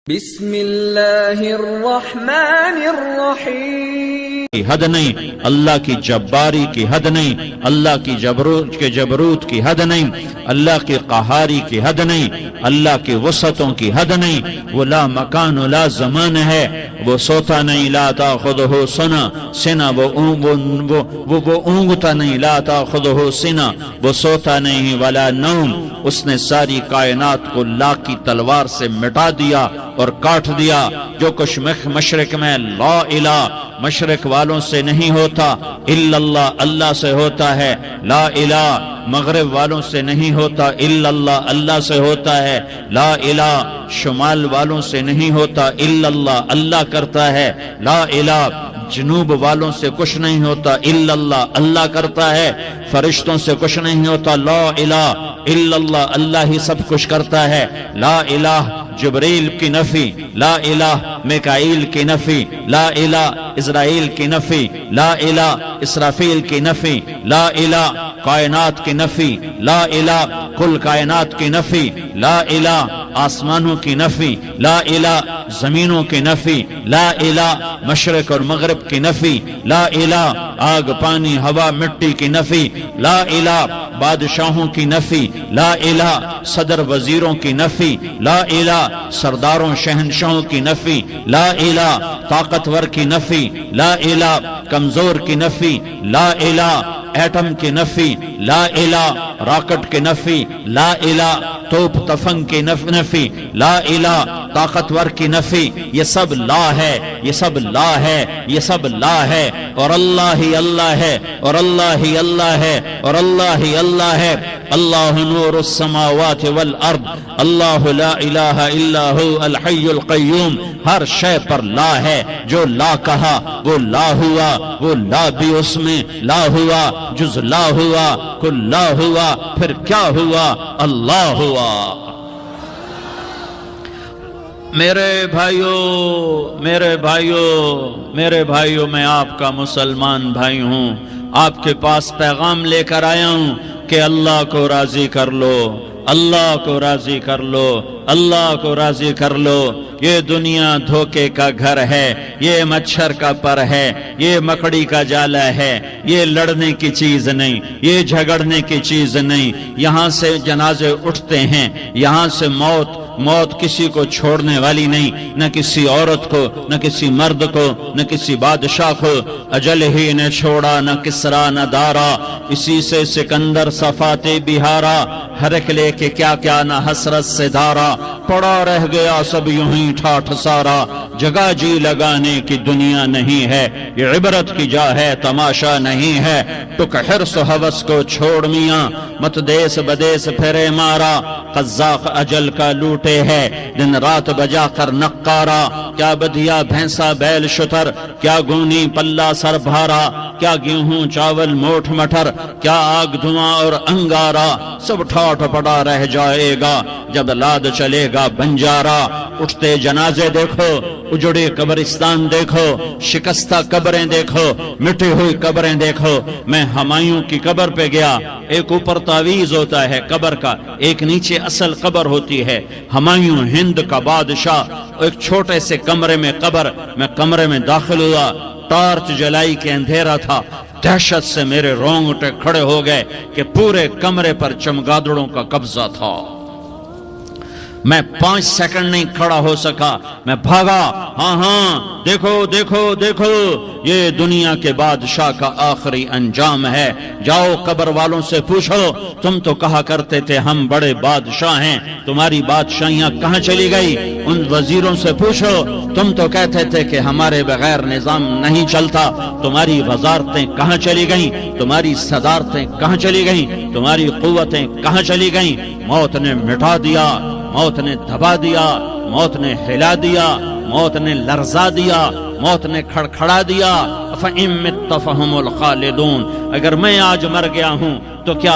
بسم اللہ الرحمن الرحیم۔ کی حد نہیں، اللہ کی جباری کی حد نہیں، اللہ کی جبروت کی حد نہیں، اللہ کی قہاری کی حد نہیں، اللہ کی وسعتوں کی حد نہیں۔ وہ لا مکان لا زمان ہے، وہ سوتا نہیں، لا تاخذہ سنہ، وہ اونگتا نہیں، لا تاخذہ سنہ، وہ سوتا نہیں، ولا نوم۔ اس نے ساری کائنات کو لا کی تلوار سے مٹا دیا اور کاٹ دیا۔ جو کچھ مشرق میں لا الہ، مشرق والوں سے نہیں ہوتا، الا اللہ، اللہ سے ہوتا ہے۔ لا الہ مغرب والوں سے نہیں ہوتا، الا اللہ، اللہ سے ہوتا ہے۔ لا الہ شمال والوں سے نہیں ہوتا، الا اللہ، اللہ کرتا ہے۔ لا الہ جنوب والوں سے کچھ نہیں ہوتا، الا اللہ، اللہ کرتا ہے۔ فرشتوں سے کچھ نہیں ہوتا، لا الہ الا اللہ، اللہ ہی سب کچھ کرتا ہے۔ لا الہ جبریل کی نفی، لا الہ میکائیل کی نفی، لا الہ اسرائیل کی نفی، لا الہ اسرافیل کی نفی، لا الہ کائنات کی نفی، لا الہ کل کائنات کی نفی، لا الہ آسمانوں کی نفی، لا الہ زمینوں کی نفی، لا الہ مشرق اور مغرب کی نفی، لا الہ آگ پانی ہوا مٹی کی نفی، لا الہ بادشاہوں کی نفی، لا الہ صدر وزیروں کی نفی، لا الہ سرداروں شہنشاہوں کی نفی، لا الہ طاقتور کی نفی، لا الہ کمزور کی نفی، لا الہ ایٹم کی نفی، لا الہ راکٹ کی نفی، لا الہ توپ تفنگ کی نفی، لا الہ طاقتور کی نفی۔ یہ سب لا ہے، یہ سب لا ہے، یہ سب لا ہے، اور اللہ ہی اللہ ہے، اور اللہ ہی اللہ ہے، اور اللہ ہی اللہ ہے۔ اللہ نور السماوات والارض، اللہ لا الہ الا ہو الحی القیوم۔ ہر شے پر لا ہے، جو لا کہا وہ لا ہوا، وہ لا بھی اس میں لا ہوا، جز لا ہوا، کل لا ہوا، پھر کیا ہوا؟ اللہ ہوا۔ میرے بھائیو، میں آپ کا مسلمان بھائی ہوں۔ آپ کے پاس پیغام لے کر آیا ہوں کہ اللہ کو راضی کر لو، اللہ کو راضی کر لو، اللہ کو راضی کر لو۔ یہ دنیا دھوکے کا گھر ہے، یہ مچھر کا پر ہے، یہ مکڑی کا جالا ہے، یہ لڑنے کی چیز نہیں، یہ جھگڑنے کی چیز نہیں۔ یہاں سے جنازے اٹھتے ہیں، یہاں سے موت کسی کو چھوڑنے والی نہیں، نہ کسی عورت کو، نہ کسی مرد کو، نہ کسی بادشاہ کو۔ اجل ہی نے چھوڑا نہ کسرا نہ دارا، اسی سے سکندر صفات بہارا۔ ہرک لے کے کیا کیا نہ حسرت سے دھارا، پڑا رہ گیا سب یوں ہی ٹھاٹھ سارا۔ جگہ جی لگانے کی دنیا نہیں ہے، یہ عبرت کی جا ہے، تماشا نہیں ہے۔ ٹک حرص و ہوس کو چھوڑ میاں، مت دیس بدیس پھرے مارا۔ قزاق اجل کا لوٹے ہے، دن رات بجا کر نقارا۔ کیا بدھیا بھینسا بیل شتر، کیا گونی پلہ سر بھارا، کیا گیہوں چاول موٹھ مٹر، کیا آگ دھواں اور انگارا۔ سب ٹھاٹھ پڑا رہ جائے گا جب لاد چلے گا بنجارا۔ اٹھتے جنازے دیکھو، اجڑے قبرستان دیکھو، شکستہ قبریں دیکھو، مٹی ہوئی قبریں دیکھو۔ میں ہمایوں کی قبر پہ گیا، ایک اوپر تعویذ ہوتا ہے قبر کا، ایک نیچے اصل قبر ہوتی ہے۔ ہمایوں ہند کا بادشاہ، ایک چھوٹے سے کمرے میں قبر، میں کمرے میں داخل ہوا، ٹارچ جلائی کے اندھیرا تھا۔ دہشت سے میرے رونگٹے کھڑے ہو گئے کہ پورے کمرے پر چمگادڑوں کا قبضہ تھا۔ میں 5 سیکنڈ نہیں کھڑا ہو سکا، میں بھاگا۔ ہاں دیکھو دیکھو دیکھو، یہ دنیا کے بادشاہ کا آخری انجام ہے۔ جاؤ قبر والوں سے پوچھو، تم تو کہا کرتے تھے ہم بڑے بادشاہ ہیں، تمہاری بادشاہیاں کہاں چلی گئی؟ ان وزیروں سے پوچھو، تم تو کہتے تھے کہ ہمارے بغیر نظام نہیں چلتا، تمہاری وزارتیں کہاں چلی گئیں؟ تمہاری صدارتیں کہاں چلی گئیں؟ تمہاری قوتیں کہاں چلی گئیں؟ موت نے مٹا دیا، موت نے دبا دیا، موت نے ہلا دیا، موت نے لرزا دیا، موت نے کھڑکھڑا دیا۔ فَإِن مِتَّ فَهُمُ الْخَالِدُونَ۔ اگر میں آج مر گیا ہوں تو کیا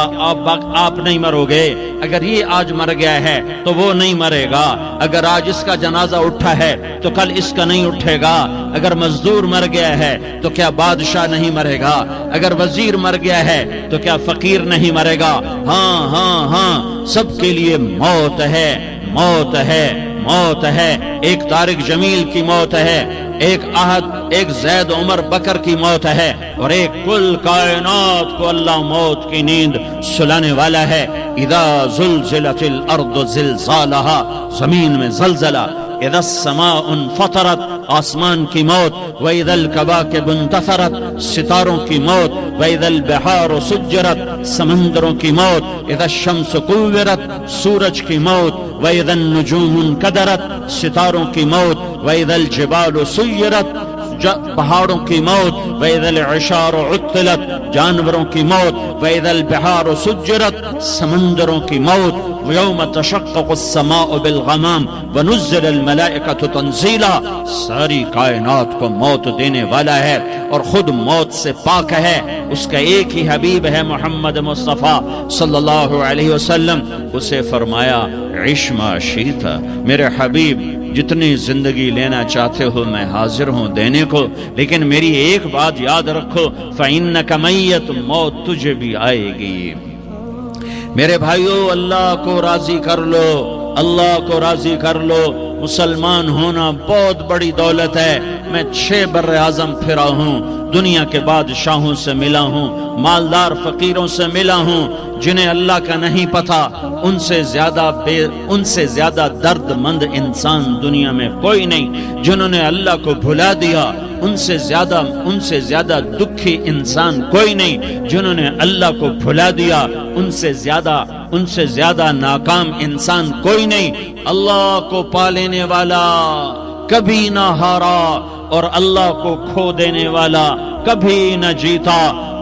آپ نہیں مرو گے؟ اگر یہ آج مر گیا ہے تو وہ نہیں مرے گا۔ اگر آج اس کا جنازہ اٹھا ہے تو کل اس کا نہیں اٹھے گا۔ اگر مزدور مر گیا ہے تو کیا بادشاہ نہیں مرے گا؟ اگر وزیر مر گیا ہے تو کیا فقیر نہیں مرے گا؟ ہاں سب کے لیے موت ہے، موت ہے، موت ہے، ایک طارق جمیل کی موت ہے، ایک احد، ایک زید عمر بکر کی موت ہے، اور ایک کل کائنات کو اللہ موت کی نیند سلانے والا ہے۔ اذا زلزلت الارض زلزالہا، زمین میں زلزلہ، اذا السماء انفطرت، آسمان کی موت، وَإِذَا الْكَوَاكِبُ انتثرت، ستاروں کی موت، وَإِذَا الْبِحَارُ سُجِّرَتْ، سمندروں کی موت، اذا الشمس كُوِّرَتْ، سورج کی موت، وَإِذَا النُّجُومُ انكَدَرَتْ، ستاروں کی موت، وَإِذَا الْجِبَالُ سُيِّرَتْ، پہاڑوں کی موت، وَإِذَا الْعِشَارُ عُطِّلَتْ، جانوروں کی موت، وَإِذَا الْبِحَارُ سُجِّرَتْ، سمندروں کی موت، وَيَوْمَ تَشَقَّقُ السَّمَاءُ بِالْغَمَامِ وَنُزِّلَ الْمَلَائِكَةُ تَنزِيلًا، ساری کائنات کو موت دینے والا ہے اور خود موت سے پاک ہے۔ اس کا ایک ہی حبیب ہے محمد مصطفیٰ صلی اللہ علیہ وسلم، اسے فرمایا عِشْ مَا شِئْتَ، میرے حبیب جتنی زندگی لینا چاہتے ہو میں حاضر ہوں دینے کو، لیکن میری ایک بات یاد رکھو، فَإِنَّكَ مَيَّتٌ، موت تجھے بھی آئے گی۔ میرے بھائیو، اللہ کو راضی کر لو، اللہ کو راضی کر لو۔ مسلمان ہونا بہت بڑی دولت ہے۔ میں 6 بر اعظم پھرا ہوں، دنیا کے بادشاہوں سے ملا ہوں، مالدار فقیروں سے ملا ہوں، جنہیں اللہ کا نہیں پتہ، ان سے زیادہ درد مند انسان دنیا میں کوئی نہیں۔ جنہوں نے اللہ کو بھلا دیا، ان سے زیادہ دکھی انسان کوئی نہیں۔ جنہوں نے اللہ کو بھلا دیا، ان سے زیادہ ناکام انسان کوئی نہیں۔ اللہ کو پا لینے والا کبھی نہ ہارا، اور اللہ کو کھو دینے والا کبھی نہ جیتا۔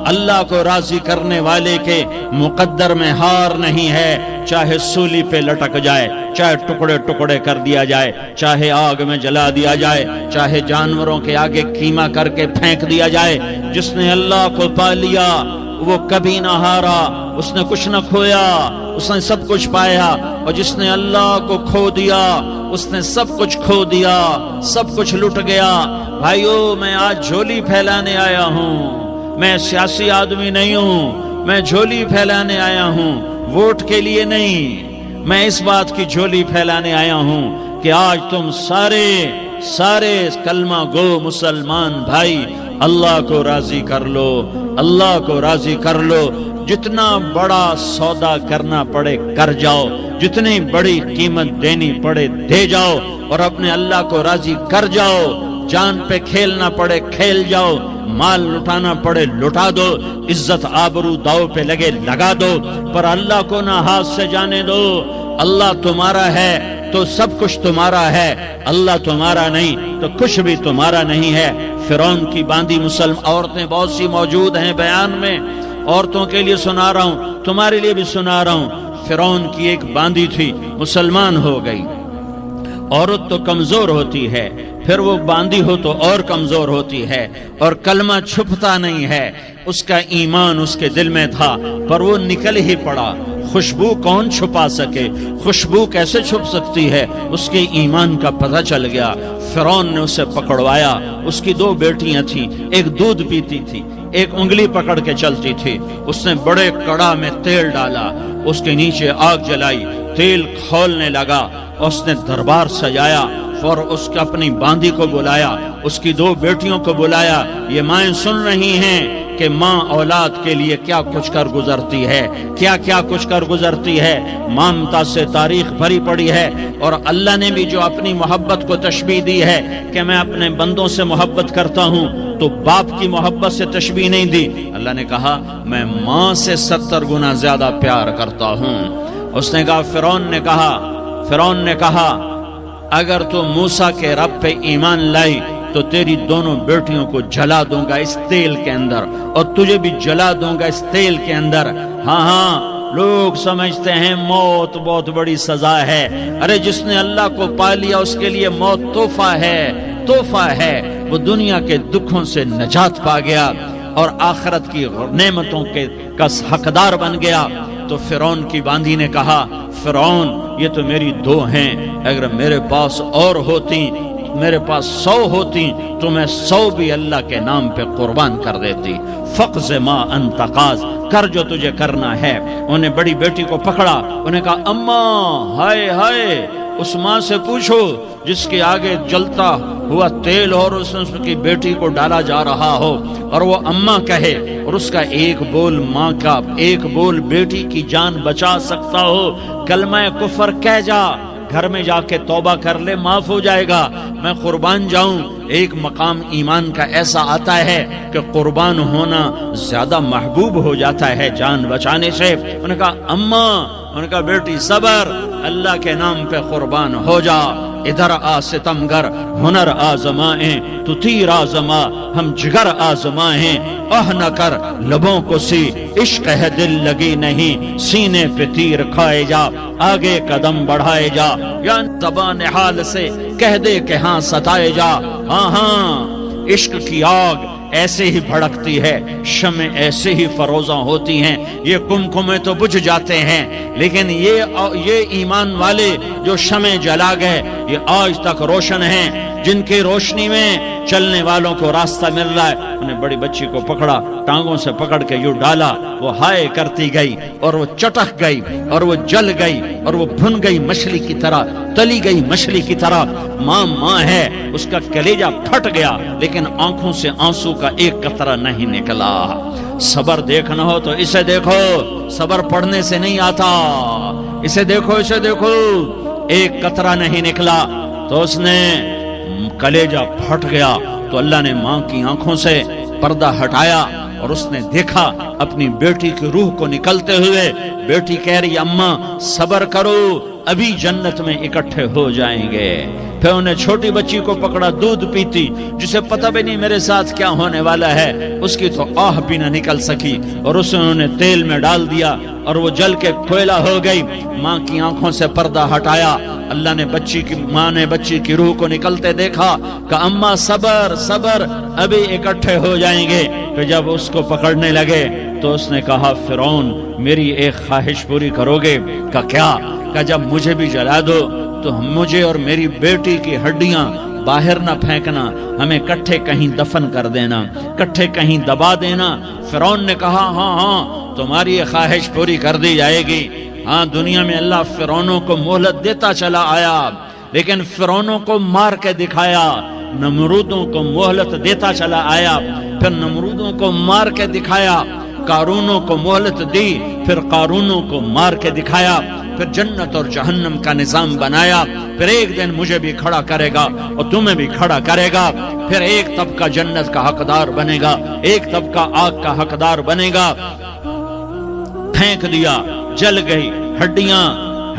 اللہ کو راضی کرنے والے کے مقدر میں ہار نہیں ہے، چاہے سولی پہ لٹک جائے، چاہے ٹکڑے ٹکڑے کر دیا جائے، چاہے آگ میں جلا دیا جائے، چاہے جانوروں کے آگے کیما کر کے پھینک دیا جائے۔ جس نے اللہ کو پا لیا وہ کبھی نہ ہارا، اس نے کچھ نہ کھویا، اس نے سب کچھ پایا۔ اور جس نے اللہ کو کھو دیا اس نے سب کچھ کھو دیا، سب کچھ لٹ گیا۔ بھائیو، میں آج جھولی پھیلانے آیا ہوں، میں سیاسی آدمی نہیں ہوں، میں جھولی پھیلانے آیا ہوں، ووٹ کے لیے نہیں۔ میں اس بات کی جھولی پھیلانے آیا ہوں کہ آج تم سارے کلمہ گو مسلمان بھائی اللہ کو راضی کر لو، اللہ کو راضی کر لو۔ جتنا بڑا سودا کرنا پڑے کر جاؤ، جتنی بڑی قیمت دینی پڑے دے جاؤ، اور اپنے اللہ کو راضی کر جاؤ۔ جان پہ کھیلنا پڑے کھیل جاؤ، مال لٹانا پڑے لٹا دو، عزت آبرو داؤ پہ لگے لگا دو، پر اللہ کو نہ ہاتھ سے جانے دو۔ اللہ تمہارا ہے تو سب کچھ تمہارا ہے، اللہ تمہارا نہیں تو کچھ بھی تمہارا نہیں ہے۔ فرعون کی باندھی مسلم عورتیں بہت سی موجود ہیں بیان میں، عورتوں کے لیے سنا رہا ہوں، تمہارے لیے بھی سنا رہا ہوں۔ فرعون کی ایک باندھی تھی، مسلمان ہو گئی۔ عورت تو کمزور ہوتی ہے، پھر وہ باندھی ہو تو اور کمزور ہوتی ہے، اور کلمہ چھپتا نہیں ہے۔ اس کا ایمان اس کے دل میں تھا، پر وہ نکل ہی پڑا۔ خوشبو کون چھپا سکے؟ خوشبو کیسے چھپ سکتی ہے؟ اس کے ایمان کا پتہ چل گیا۔ فرعون نے اسے پکڑوایا۔ اس کی 2 بیٹیاں تھیں، ایک دودھ پیتی تھی، ایک انگلی پکڑ کے چلتی تھی۔ اس نے بڑے کڑا میں تیل ڈالا، اس کے نیچے آگ جلائی، تیل کھولنے لگا، اس نے دربار سجایا اور اس کے اپنی باندھی کو بلایا، اس کی 2 بیٹیوں کو بلایا۔ یہ مائیں سن رہی ہیں کہ ماں اولاد کے لیے کیا کچھ کر گزرتی ہے، کیا کچھ کر گزرتی ہے۔ مامتا سے تاریخ بھری پڑی ہے، اور اللہ نے بھی جو اپنی محبت کو تشبیہ دی ہے کہ میں اپنے بندوں سے محبت کرتا ہوں، تو باپ کی محبت سے تشبیہ نہیں دی۔ اللہ نے کہا میں ماں سے 70 گنا زیادہ پیار کرتا ہوں۔ اس نے کہا فرعون نے کہا اگر تو موسیٰ کے رب پہ ایمان لائی تو تیری دونوں بیٹیوں کو جلا دوں گا اس تیل کے اندر، اور تجھے بھی جلا دوں گا اس تیل کے اندر۔ ہاں لوگ سمجھتے ہیں موت بہت بڑی سزا ہے۔ ارے جس نے اللہ کو پا لیا اس کے لیے موت تحفہ ہے۔ وہ دنیا کے دکھوں سے نجات پا گیا اور آخرت کی نعمتوں کا حقدار بن گیا۔ تو فرعون کی باندھی نے کہا فرعون یہ تو میری 2 ہیں، اگر میرے پاس اور ہوتی، میرے پاس 100 ہوتی تو میں 100 بھی اللہ کے نام پہ قربان کر دیتی۔ فقض ما انت قاض، کر جو تجھے کرنا ہے۔ انہیں بڑی بیٹی کو پکڑا، انہیں کہا اماں ہائے اس ماں سے پوچھو جس کے آگے جلتا ہوا تیل اور اس کی بیٹی کو ڈالا جا رہا ہو اور وہ اماں کہے اور اس کا ایک بول ماں کا ایک بول بیٹی کی جان بچا سکتا ہو، کلمہ کفر کہہ جا، گھر میں جا کے توبہ کر لے، معاف ہو جائے گا۔ میں قربان جاؤں، ایک مقام ایمان کا ایسا آتا ہے کہ قربان ہونا زیادہ محبوب ہو جاتا ہے جان بچانے سے۔ انہوں نے کہا اماں، انہوں نے کہا بیٹی صبر، اللہ کے نام پہ قربان ہو جا۔ ادھر آ ستمگر، ہنر آزمائیں تو تیر آزما، ہم جگر آزمائیں آہ نہ کر لبوں کو سی، عشق ہے دل لگی نہیں، سینے پہ تیر کھائے جا، آگے قدم بڑھائے جا، یا زبان حال سے کہہ دے کہ ہاں ستائے جا۔ ہاں ہاں، عشق کی آگ ایسے ہی بھڑکتی ہے، شمع ایسے ہی فروزاں ہوتی ہیں، یہ کمکمے تو بجھ جاتے ہیں، لیکن یہ ایمان والے جو شمع جلا گئے یہ آج تک روشن ہیں، جن کی روشنی میں چلنے والوں کو راستہ مل رہا ہے۔ انہیں بڑی بچی کو پکڑا، ٹانگوں سے پکڑ کے یوں ڈالا، وہ ہائے کرتی گئی اور وہ چٹک گئی اور وہ جل گئی اور وہ بھن گئی مچھلی کی طرح، تلی گئی مچھلی کی طرح۔ ماں ماں ہے، اس کا کلیجہ پھٹ گیا لیکن آنکھوں سے آنسو کا ایک قطرہ نہیں نکلا۔ صبر دیکھنا ہو تو اسے دیکھو، صبر پڑھنے سے نہیں آتا، اسے دیکھو اسے دیکھو۔ ایک قطرہ نہیں نکلا تو اس نے کلیجہ پھٹ گیا، تو اللہ نے ماں کی آنکھوں سے پردہ ہٹایا اور اس نے دیکھا اپنی بیٹی کی روح کو نکلتے ہوئے۔ بیٹی کہہ رہی اماں صبر کرو، ابھی جنت میں اکٹھے ہو جائیں گے۔ پھر انہیں چھوٹی بچی کو پکڑا، دودھ پیتی، جسے پتہ بھی نہیں میرے ساتھ کیا ہونے والا ہے، اس کی تو آہ بھی نہ نکل سکی، اور اسے انہوں نے تیل میں ڈال دیا اور وہ جل کے کوئلہ ہو گئی۔ ماں کی آنکھوں سے پردہ ہٹایا، اللہ نے ماں نے بچی کی روح کو نکلتے دیکھا کہ اماں صبر صبر، ابھی اکٹھے ہو جائیں گے۔ پھر جب اس کو پکڑنے لگے تو اس نے کہا فرعون میری ایک خواہش پوری کرو گے؟ کہ کیا؟ کہ جب مجھے بھی جلا دو تو مجھے اور میری بیٹی کی ہڈیاں باہر نہ پھینکنا، ہمیں کٹھے کہیں دفن کر دینا، کٹھے کہیں دبا دینا۔ فرعون نے کہا ہاں ہاں تمہاری یہ خواہش پوری کر دی جائے گی۔ ہاں، دنیا میں اللہ فرعونوں کو مہلت دیتا چلا آیا، لیکن فرعونوں کو مار کے دکھایا۔ نمرودوں کو مہلت دیتا چلا آیا، پھر نمرودوں کو مار کے دکھایا۔ قارونوں کو مہلت دی، پھر قارونوں کو مار کے دکھایا۔ پھر جنت اور جہنم کا نظام بنایا۔ پھر ایک دن مجھے بھی کھڑا کرے گا اور تمہیں بھی کھڑا کرے گا۔ پھر ایک طبقہ جنت کا حقدار بنے گا، ایک طبقہ آگ کا حقدار بنے گا۔ پھینک دیا، جل گئی،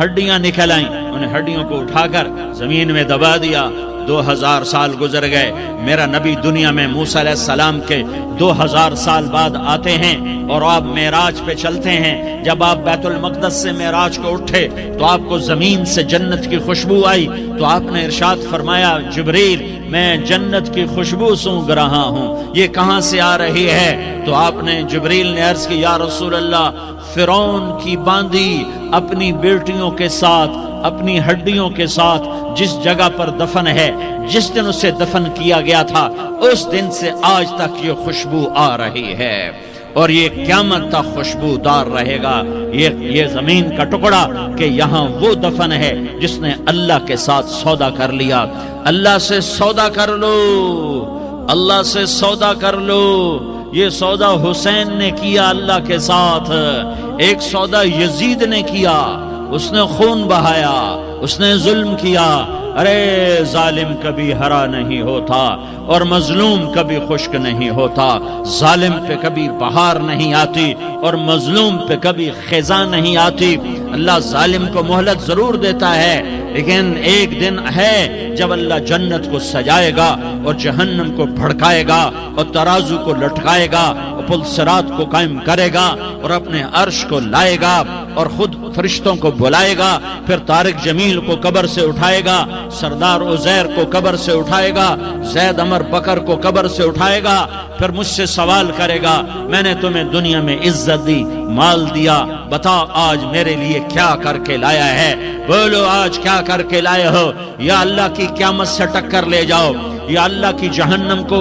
ہڈیاں نکل آئیں، انہیں ہڈیوں کو اٹھا کر زمین میں دبا دیا۔ 2000 سال گزر گئے، میرا نبی دنیا میں موسیٰ علیہ السلام کے 2000 سال بعد آتے ہیں اور آپ معراج پہ چلتے ہیں۔ جب آپ بیت المقدس سے معراج کو اٹھے تو آپ کو زمین سے جنت کی خوشبو آئی، تو آپ نے ارشاد فرمایا جبریل میں جنت کی خوشبو سونگھ رہا ہوں، یہ کہاں سے آ رہی ہے؟ تو آپ نے جبریل نے عرض کی یا رسول اللہ، فرعون کی باندی اپنی بیٹیوں کے ساتھ، اپنی ہڈیوں کے ساتھ جس جگہ پر دفن ہے، جس دن اسے دفن کیا گیا تھا، اس دن سے آج تک یہ خوشبو آ رہی ہے، اور یہ قیامت تک خوشبودار رہے گا۔ یہ زمین کا ٹکڑا کہ یہاں وہ دفن ہے جس نے اللہ کے ساتھ سودا کر لیا۔ اللہ سے سودا کر لو، اللہ سے سودا کر لو۔ یہ سودا حسین نے کیا اللہ کے ساتھ، ایک سودا یزید نے کیا، اس نے خون بہایا، اس نے ظلم کیا۔ ارے ظالم کبھی ہرا نہیں ہوتا اور مظلوم کبھی خشک نہیں ہوتا، ظالم پہ کبھی بہار نہیں آتی اور مظلوم پہ کبھی خزاں نہیں آتی۔ اللہ ظالم کو مہلت ضرور دیتا ہے، لیکن ایک دن ہے جب اللہ جنت کو سجائے گا اور جہنم کو بھڑکائے گا اور ترازو کو لٹکائے گا اور پل صراط کو قائم کرے گا اور اپنے عرش کو لائے گا اور خود فرشتوں کو بلائے گا۔ پھر طارق جمیل کو قبر سے اٹھائے گا، سردار عزیر کو قبر سے اٹھائے گا، زید عمر بکر کو قبر سے اٹھائے گا۔ پھر مجھ سے سوال کرے گا میں نے تمہیں دنیا میں عزت دی، مال دیا، بتا آج میرے لیے کیا کر کے لایا ہے؟ بولو آج کیا کر کے لائے ہو؟ یا اللہ کی قیامت سے ٹکر لے جاؤ، یا اللہ کی جہنم کو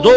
2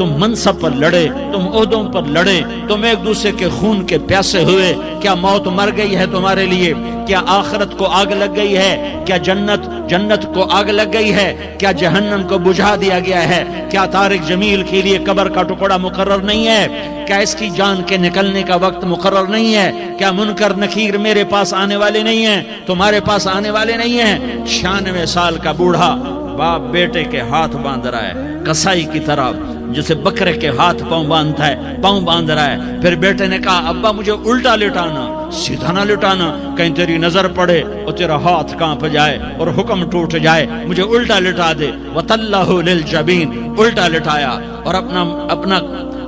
تم منصب پر لڑے، تم عہدوں پر لڑے، تم ایک دوسرے کے خون کے پیاسے ہوئے، کیا موت مر گئی ہے تمہارے لیے؟ کیا آخرت کو آگ لگ گئی ہے؟ کیا جنت کو آگ لگ گئی ہے؟ کیا جہنم کو بجھا دیا گیا ہے؟ کیا طارق جمیل کے لیے قبر کا ٹکڑا مقرر نہیں ہے؟ کیا اس کی جان کے نکلنے کا وقت مقرر نہیں ہے؟ کیا منکر نکیر میرے پاس آنے والے نہیں ہیں، تمہارے پاس آنے والے نہیں ہیں؟ 96 سال کا بوڑھا باپ بیٹے کے ہاتھ باندھ رہا ہے کسائی کی طرح، جسے بکرے کے ہاتھ پاؤں باندھتا ہے، پاؤں باندھ رہا ہے۔ پھر بیٹے نے کہا ابا مجھے الٹا لٹانا، سیدھا نہ لٹانا، کہیں تیری نظر پڑے اور تیرا ہاتھ کانپ جائے اور حکم ٹوٹ جائے، مجھے الٹا لٹا دے۔ وَتَلَّهُ لِلْجَبِينِ، الٹا لٹایا اور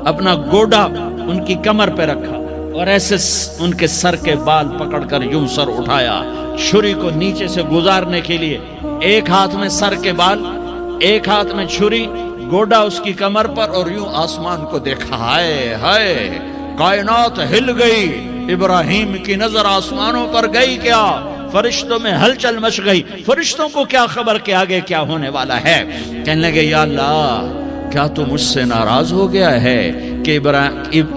اپنا گوڈا ان کی کمر پہ رکھا اور ایسے ان کے سر کے بال پکڑ کر یوں سر اٹھایا، چھری کو نیچے سے گزارنے کے لیے، ایک ہاتھ میں سر کے بال، ایک ہاتھ میں چھری، گوڈا اس کی کمر پر، اور یوں آسمان کو دیکھا۔ ہائے ہائے، کائنات ہل گئی، ابراہیم کی نظر آسمانوں پر گئی کیا؟ فرشتوں میں ہلچل مچ گئی۔ فرشتوں کو کیا خبر کہ آگے کیا ہونے والا ہے؟ کہنے لگے یا اللہ، کیا تو مجھ سے ناراض ہو گیا ہے کہ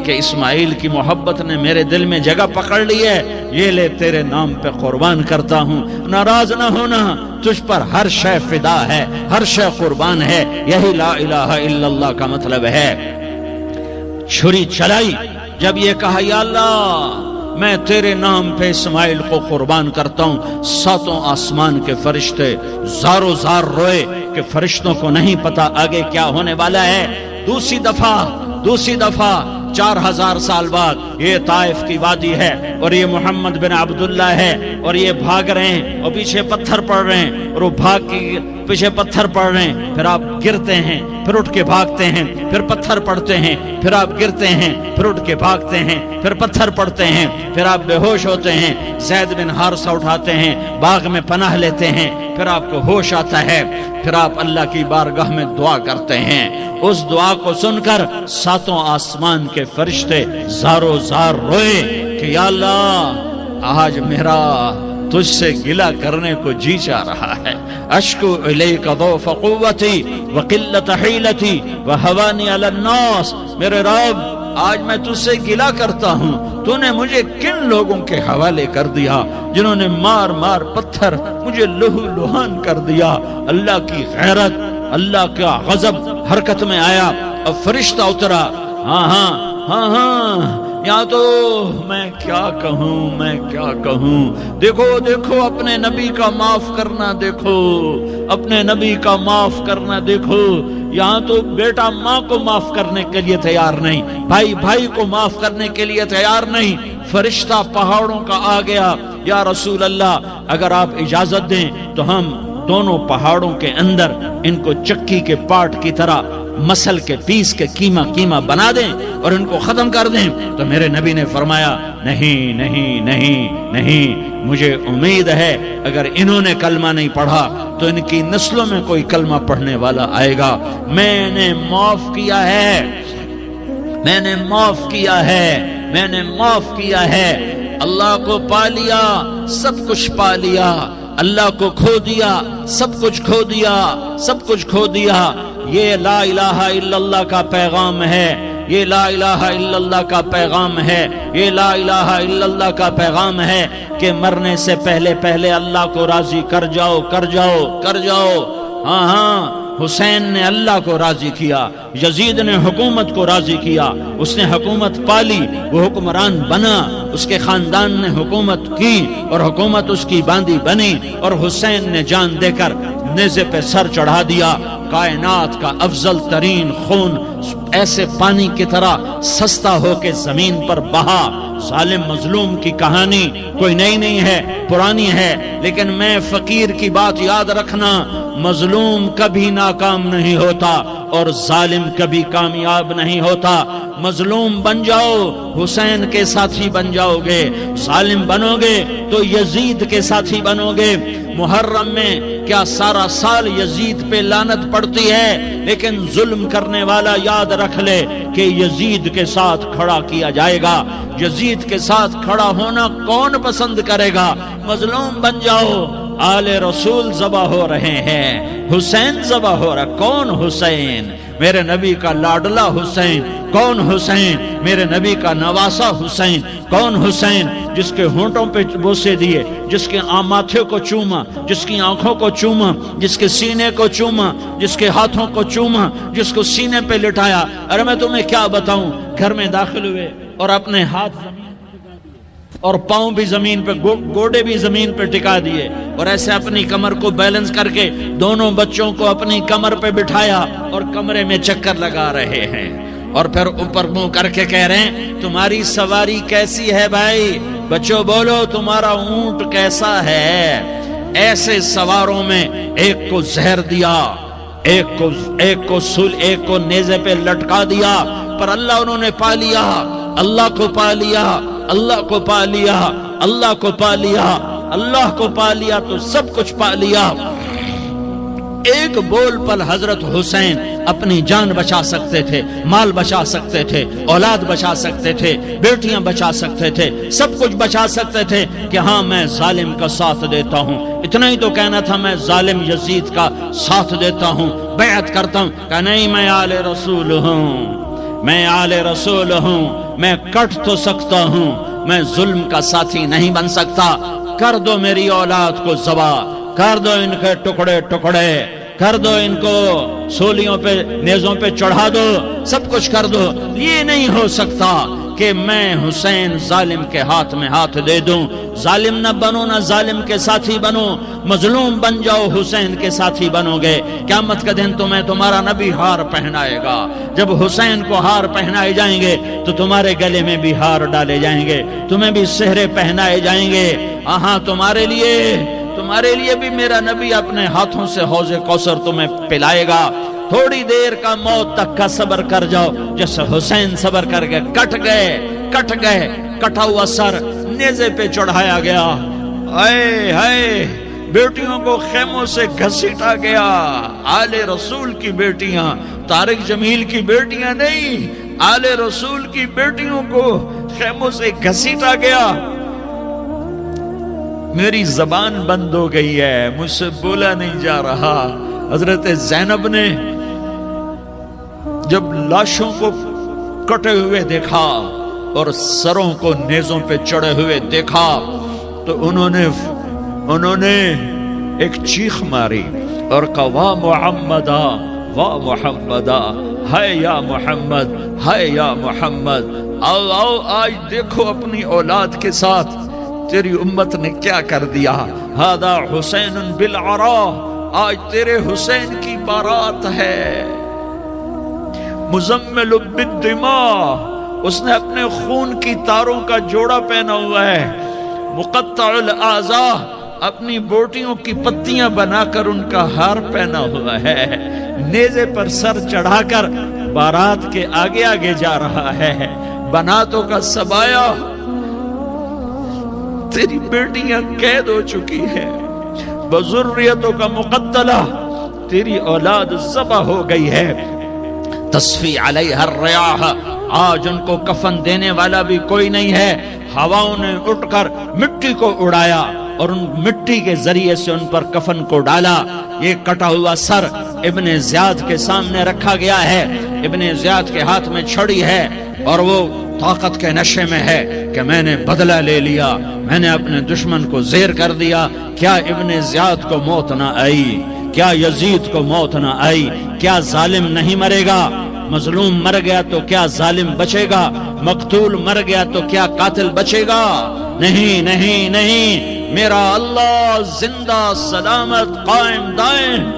اسماعیل کی محبت نے میرے دل میں جگہ پکڑ لی ہے؟ یہ لے تیرے نام پہ قربان کرتا ہوں۔ ناراض نہ ہونا، تجھ پر ہر شے فدا ہے، ہر شے قربان ہے، یہی لا الہ الا اللہ کا مطلب ہے۔ چھری چلائی، جب یہ کہا یا اللہ میں تیرے نام پہ اسماعیل کو قربان کرتا ہوں، ساتوں آسمان کے فرشتے زارو زار روئے کہ فرشتوں کو نہیں پتا آگے کیا ہونے والا ہے۔ دوسری دفعہ 4000 سال بعد یہ طائف کی وادی ہے اور یہ محمد بن عبداللہ ہے اور یہ بھاگ رہے ہیں اور پیچھے پتھر پڑ رہے ہیں اور وہ بھاگ کے پیچھے پتھر پڑ رہے ہیں، پھر آپ گرتے ہیں، پھر اٹھ کے بھاگتے ہیں، پھر پتھر پڑتے ہیں، پھر آپ گرتے ہیں، پھر اٹھ کے بھاگتے ہیں، پھر پتھر پڑتے ہیں، پھر آپ بے ہوش ہوتے ہیں، زید بن حارثہ اٹھاتے ہیں، باغ میں پناہ لیتے ہیں، پھر آپ کو ہوش آتا ہے، پھر آپ اللہ کی بارگاہ میں دعا کرتے ہیں۔ اس دعا کو سن کر ساتوں آسمان کے فرشتے زارو زار روئے کہ یا اللہ آج میرا تجھ سے گلہ کرنے کو جی چاہ رہا ہے۔ اشکو الیک ضعف قوتی وقلت حیلتی وہوانی علی الناس، میرے رب آج میں تجھ سے گلہ کرتا ہوں، تو نے مجھے کن لوگوں کے حوالے کر دیا جنہوں نے مار مار پتھر مجھے لہو لہان کر دیا۔ اللہ کی غیرت، اللہ کا غضب حرکت میں آیا اور فرشتہ اترا۔ ہاں یا تو میں کیا کہوں، دیکھو اپنے نبی کا معاف کرنا، دیکھو اپنے نبی کا معاف کرنا، دیکھو یہاں تو بیٹا ماں کو معاف کرنے کے لیے تیار نہیں، بھائی کو معاف کرنے کے لیے تیار نہیں۔ فرشتہ پہاڑوں کا آ گیا، یا رسول اللہ اگر آپ اجازت دیں تو ہم دونوں پہاڑوں کے اندر ان کو چکی کے پاٹ کی طرح مسل کے پیس کے کیما بنا دیں اور ان کو ختم کر دیں۔ تو میرے نبی نے فرمایا نہیں، مجھے امید ہے اگر انہوں نے کلمہ نہیں پڑھا تو ان کی نسلوں میں کوئی کلمہ پڑھنے والا آئے گا۔ میں نے معاف کیا ہے، اللہ کو پا لیا، سب کچھ پا لیا، اللہ کو کھو دیا، سب کچھ کھو دیا۔ یہ لا الہ الا اللہ کا پیغام ہے، یہ لا الہ الا اللہ کا پیغام ہے، یہ لا الہ الا اللہ کا پیغام ہے کہ مرنے سے پہلے اللہ کو راضی کر جاؤ۔ ہاں حسین نے اللہ کو راضی کیا، یزید نے حکومت کو راضی کیا، اس نے حکومت پالی، وہ حکمران بنا، اس کے خاندان نے حکومت کی اور حکومت اس کی باندھی بنی، اور حسین نے جان دے کر نیزے پہ سر چڑھا دیا۔ کائنات کا افضل ترین خون ایسے پانی کی طرح سستا ہو کے زمین پر بہا۔ ظالم مظلوم کی کہانی کوئی نئی نہیں ہے، پرانی ہے، لیکن میں فقیر کی بات یاد رکھنا، مظلوم کبھی ناکام نہیں ہوتا اور ظالم کبھی کامیاب نہیں ہوتا۔ مظلوم بن جاؤ حسین کے ساتھی بن جاؤ گے، ظالم بنو گے تو یزید کے ساتھی بنو گے۔ محرم میں کیا سارا سال یزید پہ لعنت پڑتی ہے، لیکن ظلم کرنے والا یاد رکھ لے کہ یزید کے ساتھ کھڑا کیا جائے گا۔ یزید کے ساتھ کھڑا ہونا کون پسند کرے گا؟ مظلوم بن جاؤ۔ آل رسول ذبح ہو رہے ہیں، حسین ذبح ہو رہا، کون حسین؟ میرے نبی کا لاڈلا حسین کون حسین؟ میرے نبی کا نواسا حسین کون حسین؟ جس کے ہونٹوں پہ بوسے دیے، جس کے ماتھے کو چوما، جس کی آنکھوں کو چوما، جس کے سینے کو چوما، جس کے ہاتھوں کو چوما، جس کو سینے پہ لٹایا۔ ارے میں تمہیں کیا بتاؤں، گھر میں داخل ہوئے اور اپنے ہاتھ زمین اور پاؤں بھی زمین پہ، گوڑے بھی زمین پہ ٹکا دیے، اور ایسے اپنی کمر کو بیلنس کر کے دونوں بچوں کو اپنی کمر پہ بٹھایا اور کمرے میں چکر لگا رہے ہیں، اور پھر اوپر منہ کر کے کہہ رہے ہیں تمہاری سواری کیسی ہے بھائی؟ بچوں بولو تمہارا اونٹ کیسا ہے؟ ایسے سواروں میں ایک کو زہر دیا، ایک کو نیزے پہ لٹکا دیا، پر اللہ انہوں نے پا لیا، اللہ کو پا لیا، اللہ کو پا لیا، اللہ کو پا لیا، اللہ کو پا لیا تو سب کچھ پا لیا۔ ایک بول پر حضرت حسین اپنی جان بچا سکتے تھے، مال بچا سکتے تھے، اولاد بچا سکتے تھے، بیٹیاں بچا سکتے تھے، سب کچھ بچا سکتے تھے کہ ہاں میں ظالم کا ساتھ دیتا ہوں۔ اتنا ہی تو کہنا تھا میں ظالم یزید کا ساتھ دیتا ہوں، بیعت کرتا ہوں، کہ نہیں میں آل رسول ہوں، میں آل رسول ہوں، میں کٹ تو سکتا ہوں، میں ظلم کا ساتھی نہیں بن سکتا۔ کر دو میری اولاد کو ذبح، کر دو ان کے ٹکڑے ٹکڑے، کر دو ان کو سولیوں پہ نیزوں پہ چڑھا دو، سب کچھ کر دو۔ یہ نہیں ہو سکتا کہ میں حسین ظالم کے ہاتھ میں ہاتھ دے دوں۔ ظالم نہ بنو، نہ ظالم کے ساتھی بنو، مظلوم بن جاؤ، حسین کے ساتھی بنو گے۔ قیامت کا دن تمہیں تمہارا نبی ہار پہنائے گا۔ جب حسین کو ہار پہنائے جائیں گے تو تمہارے گلے میں بھی ہار ڈالے جائیں گے، تمہیں بھی سہرے پہنائے جائیں گے۔ ہاں تمہارے لیے بھی میرا نبی اپنے ہاتھوں سے حوض کوثر تمہیں پلائے گا۔ تھوڑی دیر کا موت تک کا صبر کر جاؤ، جیسے حسین صبر کر کے کٹ گئے، کٹا ہوا سر نیزے پہ چڑھایا گیا۔ اے ہائے، بیٹیوں کو خیموں سے گھسیٹا گیا۔ آل رسول کی بیٹیاں، طارق جمیل کی بیٹیاں نہیں، آل رسول کی بیٹیوں کو خیموں سے گھسیٹا گیا۔ میری زبان بند ہو گئی ہے، مجھ سے بولا نہیں جا رہا۔ حضرت زینب نے جب لاشوں کو کٹے ہوئے دیکھا اور سروں کو نیزوں پہ چڑھے ہوئے دیکھا تو انہوں نے ایک چیخ ماری اور کہا واہ محمدہ، واہ محمدہ، ہائے یا محمد، ہائے یا محمد۔ آؤ آج دیکھو اپنی اولاد کے ساتھ تیری امت نے کیا کر دیا۔ ہذا حسین بالعرا، آج تیرے حسین کی بارات ہے۔ مزمل بالدماء، اس نے اپنے خون کی تاروں کا جوڑا پہنا ہوا ہے۔ مقطع الاعضاء، اپنی بوٹیوں کی پتیاں بنا کر ان کا ہار پہنا ہوا ہے۔ نیزے پر سر چڑھا کر بارات کے آگے آگے جا رہا ہے۔ بناتوں کا سبایا، تیری بیٹیاں قید ہو چکی ہے۔ بذریتوں کا مقتلہ، تیری اولاد ذبح ہو گئی ہے۔ تصفی علیہ الریاح، آج ان کو کفن دینے والا بھی کوئی نہیں ہے۔ ہواؤں نے اٹھ کر مٹی کو اڑایا اور ان مٹی کے ذریعے سے ان پر کفن کو ڈالا۔ یہ کٹا ہوا سر ابن زیاد کے سامنے رکھا گیا ہے۔ ابن زیاد کے ہاتھ میں چھڑی ہے اور وہ طاقت کے نشے میں ہے کہ میں نے بدلہ لے لیا، میں نے اپنے دشمن کو زیر کر دیا۔ کیا ابن زیاد کو موت نہ آئی؟ کیا یزید کو موت نہ آئی؟ کیا ظالم نہیں مرے گا؟ مظلوم مر گیا تو کیا ظالم بچے گا؟ مقتول مر گیا تو کیا قاتل بچے گا؟ نہیں نہیں نہیں، میرا اللہ زندہ سلامت قائم دائم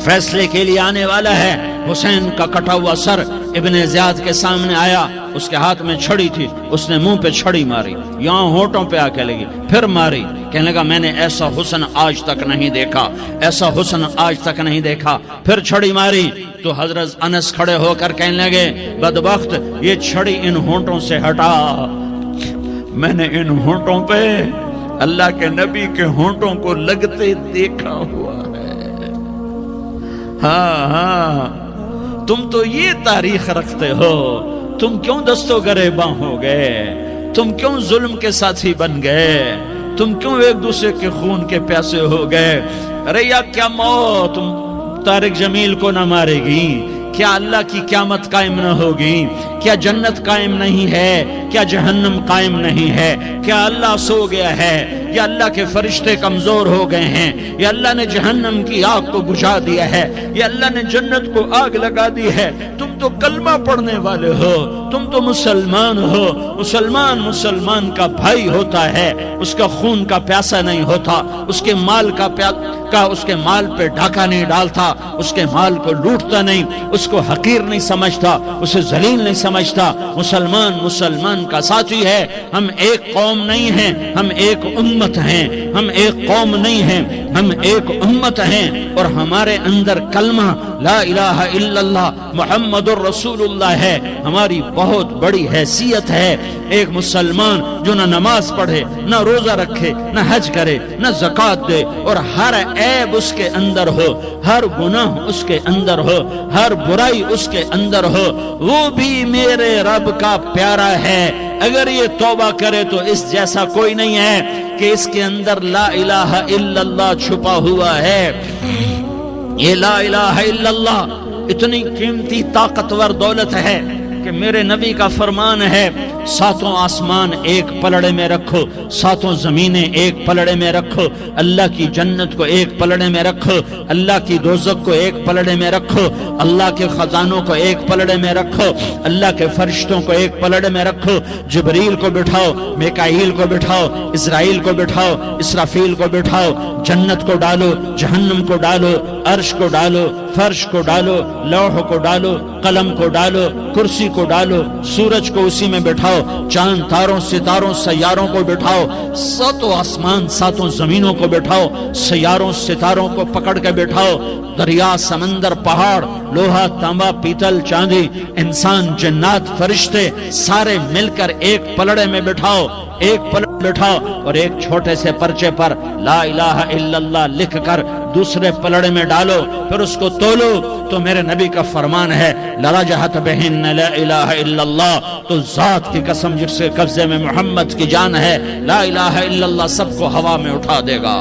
فیصلے کے لیے آنے والا ہے۔ حسین کا کٹا ہوا سر ابن زیاد کے سامنے آیا، اس کے ہاتھ میں چھڑی تھی، اس نے منہ پہ چھڑی ماری، یہاں ہونٹوں پہ آ کے لگی، پھر ماری، کہنے لگا میں نے ایسا حسن آج تک نہیں دیکھا، ایسا حسن آج تک نہیں دیکھا، پھر چھڑی ماری تو حضرت انس کھڑے ہو کر کہنے لگے بدبخت، یہ چھڑی ان ہونٹوں سے ہٹا، میں نے ان ہونٹوں پہ اللہ کے نبی کے ہونٹوں کو لگتے دیکھا ہوا ہے۔ ہاں تم تو یہ تاریخ رکھتے ہو، تم کیوں دستوں گریباں ہو گئے؟ تم کیوں ظلم کے ساتھی بن گئے؟ تم کیوں ایک دوسرے کے خون کے پیاسے ہو گئے؟ ارے یا کیا موت، طارق جمیل کو نہ مارے گی؟ کیا اللہ کی قیامت قائم نہ ہوگی؟ کیا جنت قائم نہیں ہے؟ کیا جہنم قائم نہیں ہے؟ کیا اللہ سو گیا ہے؟ یا اللہ کے فرشتے کمزور ہو گئے ہیں؟ یا اللہ نے جہنم کی آگ کو بجھا دیا ہے؟ یا اللہ نے جنت کو آگ لگا دی ہے؟ تم تو کلمہ پڑھنے والے ہو، تم تو مسلمان ہو۔ مسلمان کا بھائی ہوتا ہے، اس کا خون کا پیاسا نہیں ہوتا، اس کے مال اس کے مال پہ ڈاکہ نہیں ڈالتا، اس کے مال کو لوٹتا نہیں، اس کو حقیر نہیں سمجھتا، اسے ذلیل نہیں سمجھتا۔ مسلمان کا ساتھی ہے۔ ہم ایک قوم نہیں ہیں، ہم ایک امت ہیں۔ ہم ایک قوم نہیں ہیں، ہم ایک امت ہیں، اور ہمارے اندر کلمہ لا الہ الا اللہ محمد الرسول اللہ ہے۔ ہماری بہت بڑی حیثیت ہے۔ ایک مسلمان جو نہ نماز پڑھے، نہ روزہ رکھے، نہ حج کرے، نہ زکوٰۃ دے، اور ہر عیب اس کے اندر ہو، ہر گناہ اس کے اندر ہو، ہر برائی اس کے اندر ہو، وہ بھی میرے رب کا پیارا ہے۔ اگر یہ توبہ کرے تو اس جیسا کوئی نہیں ہے کہ اس کے اندر لا الہ الا اللہ چھپا ہوا ہے۔ یہ لا الہ الا اللہ اتنی قیمتی طاقتور دولت ہے کہ میرے نبی کا فرمان ہے، ساتوں آسمان ایک پلڑے میں رکھو، ساتوں زمینیں ایک پلڑے میں رکھو، اللہ کی جنت کو ایک پلڑے میں رکھو، اللہ کی دوزخ کو ایک پلڑے میں رکھو، اللہ کے خزانوں کو ایک پلڑے میں رکھو، اللہ کے فرشتوں کو ایک پلڑے میں رکھو۔ جبریل کو بٹھاؤ، میکائیل کو بٹھاؤ، اسرائیل کو بٹھاؤ، اسرافیل کو بٹھاؤ، جنت کو ڈالو، جہنم کو ڈالو، عرش کو ڈالو، فرش کو ڈالو، لوح کو ڈالو، قلم کو ڈالو، کرسی کو ڈالو، سورج کو اسی میں بٹھاؤ، چاند تاروں ستاروں سیاروں کو بٹھاؤ، ساتوں آسمان ساتوں زمینوں کو بٹھاؤ، سیاروں ستاروں کو پکڑ کے بٹھاؤ، دریا سمندر پہاڑ لوہا تانبا پیتل چاندی انسان جنات فرشتے سارے مل کر ایک پلڑے میں بٹھاؤ، ایک پلڑے بٹھاؤ، اور ایک چھوٹے سے پرچے پر لا الہ الا اللہ لکھ کر دوسرے پلڑے میں ڈالو، پھر اس کو تولو تو میرے نبی کا فرمان ہے لرجحت بہن لا الہ الا اللہ، تو ذات کی قسم جس کے قبضے میں محمد کی جان ہے، لا الہ الا اللہ سب کو ہوا میں اٹھا دے گا۔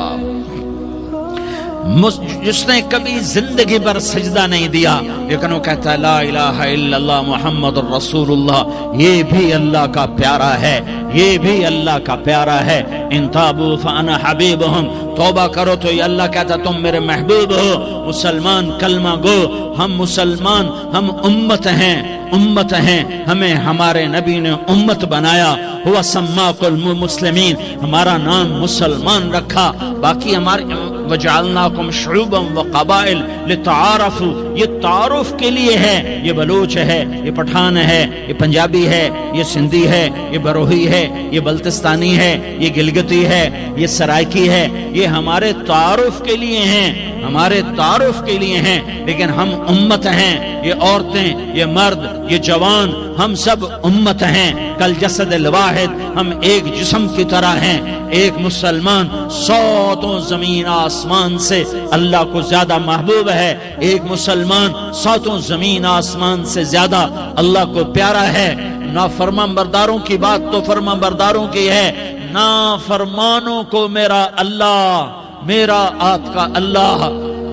جس نے کبھی زندگی پر سجدہ نہیں دیا لیکن وہ کہتا ہے لا الہ الا اللہ محمد الرسول اللہ، یہ بھی اللہ کا پیارا ہے، یہ بھی اللہ کا پیارا ہے۔ ان تابوا فانا حبیبہم، توبہ کرو تو یہ اللہ کہتا تم میرے محبوب ہو۔ مسلمان کلمہ گو، ہم مسلمان، ہم امت ہیں، ہمیں ہمارے نبی نے امت بنایا، ہوا سماکم المسلمین، ہمارا نام مسلمان رکھا، باقی ہمارے وجعلناکم شعوبا وقبائل لتعارفوا، یہ تعارف کے لیے ہے، یہ بلوچ ہے، یہ پٹھان ہے، یہ پنجابی ہے، یہ سندھی ہے، یہ بروہی ہے، یہ بلتستانی ہے، یہ گلگتی ہے، یہ سرائکی ہے، یہ ہمارے تعارف کے لیے ہیں، ہمارے تعارف کے لیے ہیں، لیکن ہم امت ہیں، یہ عورتیں، یہ مرد، یہ جوان، ہم سب امت ہیں، کل جسد الواحد، ہم ایک جسم کی طرح ہیں۔ ایک مسلمان ساتوں زمین آسمان سے اللہ کو زیادہ محبوب ہے، ایک مسلمان ساتوں زمین آسمان سے زیادہ اللہ کو پیارا ہے۔ نافرمان برداروں کی بات تو فرمان برداروں کی ہے، نافرمانوں کو میرا اللہ، میرا آپ کا اللہ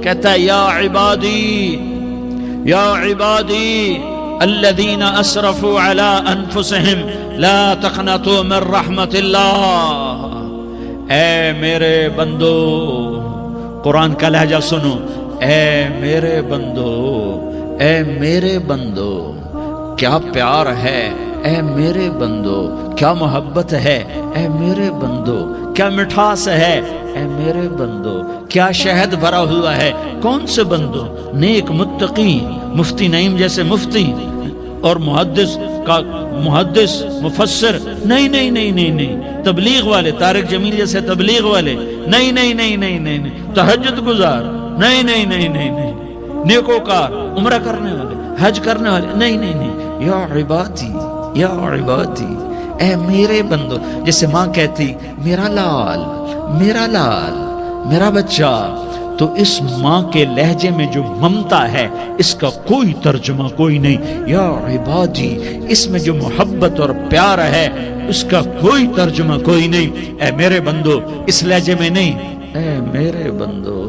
کہتا ہے یا عبادی الذین اسرفوا علی انفسہم لا تقنطوا من رحمت اللہ، اے میرے بندو، قرآن کا لہجہ سنو، اے میرے بندو، اے میرے بندو، کیا پیار ہے، اے میرے بندو، کیا محبت ہے، اے میرے بندو، کیا مٹھاس ہے، اے میرے بندو، کیا شہد بھرا ہوا ہے۔ کون سے بندو؟ نیک متقی، مفتی نعیم جیسے مفتی اور محدث مفسر، نہیں، تبلیغ والے، طارق جمیل جیسے تبلیغ والے، نہیں، تہجد گزار، نہیں، نیکوکار، عمرہ کرنے والے، حج کرنے والے، نہیں، یا عبادی، اے میرے بندو، جیسے ماں کہتی میرا لال، میرا بچہ، تو اس ماں کے لہجے میں جو ممتا ہے اس کا کوئی ترجمہ کوئی نہیں۔ یا عبادی، اس میں جو محبت اور پیار ہے اس کا کوئی ترجمہ کوئی نہیں۔ اے میرے بندو، اس لہجے میں نہیں، اے میرے بندو،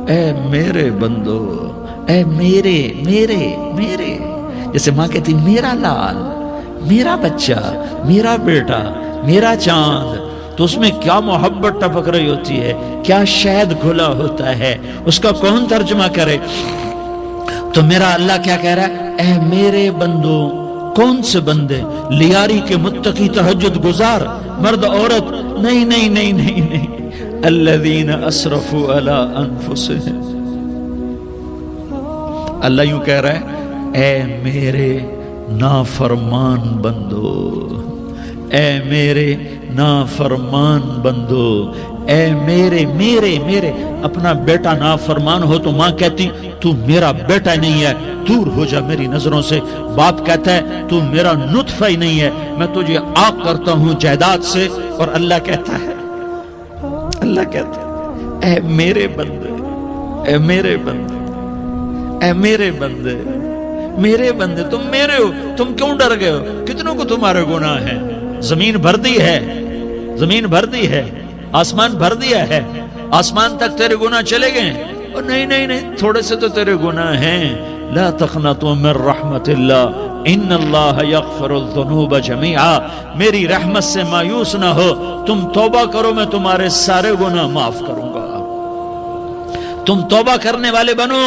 اے میرے بندو، اے میرے میرے میرے، جیسے ماں کہتی میرا لال، میرا بچہ، میرا بیٹا، میرا چاند، تو اس میں کیا محبت ٹپک رہی ہوتی ہے، کیا شہد گھلا ہوتا ہے، اس کا کون ترجمہ کرے؟ تو میرا اللہ کیا کہہ رہا ہے؟ اے میرے بندو، کون سے بندے؟ لیاری کے متقی تہجد گزار مرد عورت؟ نہیں نہیں نہیں نہیں نہیں، الذین اسرفوا علی انفسہم۔ اللہ یوں کہہ رہا ہے اے میرے نافرمان بندو، اے میرے نافرمان بندو، اے میرے میرے میرے۔ اپنا بیٹا نافرمان ہو تو ماں کہتی تو میرا بیٹا نہیں ہے، دور ہو جا میری نظروں سے۔ باپ کہتا ہے تو میرا نطفہ ہی نہیں ہے، میں تجھے عاق کرتا ہوں جائیداد سے۔ اور اللہ کہتا ہے اے میرے بندے، اے میرے بندے، اے میرے بندے، میرے بندے، تم میرے ہو، تم کیوں ڈر گئے ہو؟ کتنوں کو تمہارے گناہ ہیں؟ زمین بھر دی ہے، زمین بھر دی ہے، آسمان بھر دیا ہے، آسمان تک تیرے گناہ چلے گئے؟ اور نہیں نہیں نہیں، تھوڑے سے تو تیرے گناہ ہیں۔ لا تقنطوا من رحمت اللہ ان اللہ یغفر الذنوب جميعا، میری رحمت سے مایوس نہ ہو، تم توبہ کرو، میں تمہارے سارے گناہ معاف کروں گا۔ تم توبہ کرنے والے بنو،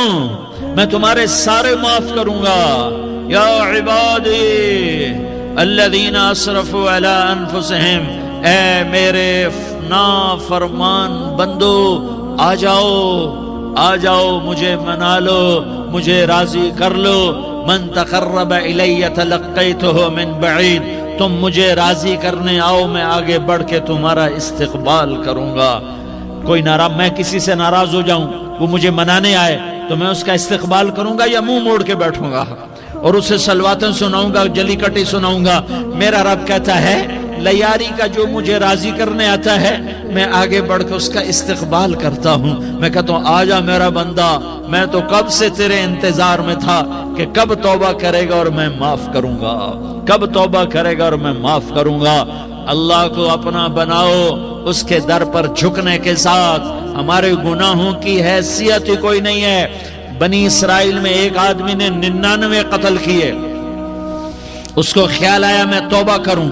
میں تمہارے سارے معاف کروں گا۔ یا عبادی الذین اسرفوا علی انفسہم، اے میرے نافرمان بندو، آ جاؤ آ جاؤ، مجھے منا لو، مجھے راضی کر لو۔ من تقرب الی تلقیتہ من بعید، تم مجھے راضی کرنے آؤ، میں آگے بڑھ کے تمہارا استقبال کروں گا۔ کوئی ناراض، میں کسی سے ناراض ہو جاؤں، وہ مجھے منانے آئے تو میں اس کا استقبال کروں گا یا منہ موڑ کے بیٹھوں گا اور اسے سلواتیں سناؤں گا، جلی کٹی سناؤں گا؟ میرا رب کہتا ہے لیاری کا جو مجھے راضی کرنے آتا ہے، میں آگے بڑھ کے اس کا استقبال کرتا ہوں۔ میں کہتا ہوں آجا میرا بندہ، میں تو کب سے تیرے انتظار میں تھا کہ کب توبہ کرے گا اور میں معاف کروں گا، کب توبہ کرے گا اور میں معاف کروں گا۔ اللہ کو اپنا بناؤ، اس کے در پر جھکنے کے ساتھ۔ ہمارے گناہوں کی حیثیت ہی کوئی نہیں ہے۔ بنی اسرائیل میں ایک آدمی نے 99 قتل کیے، اس کو خیال آیا میں توبہ کروں،